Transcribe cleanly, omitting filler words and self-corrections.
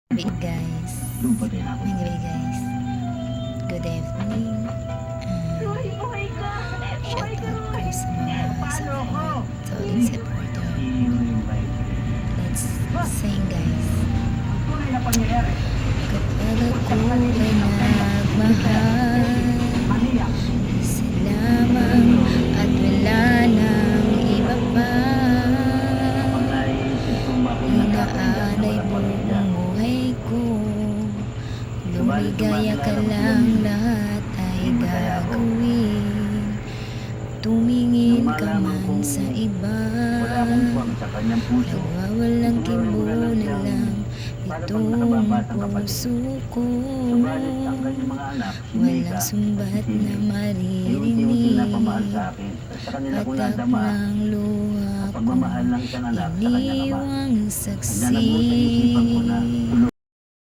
Gabi guys. Doon pa din ako. May gabi guys. Good evening. Shout out ko sa mga support, solid supporter. Let's sing guys. Kapag ako'y nagmahal, isa lamang at wala nang iba pa. Inaalay mo ang buhay ko, lumigaya ka lang, lahat ay gagawin. Tumingin ka man sa iba, nagwawalang kimbo na lang itong puso ko. Walang sumbat na maririnig, patak ng luha ko, iniwang saksi.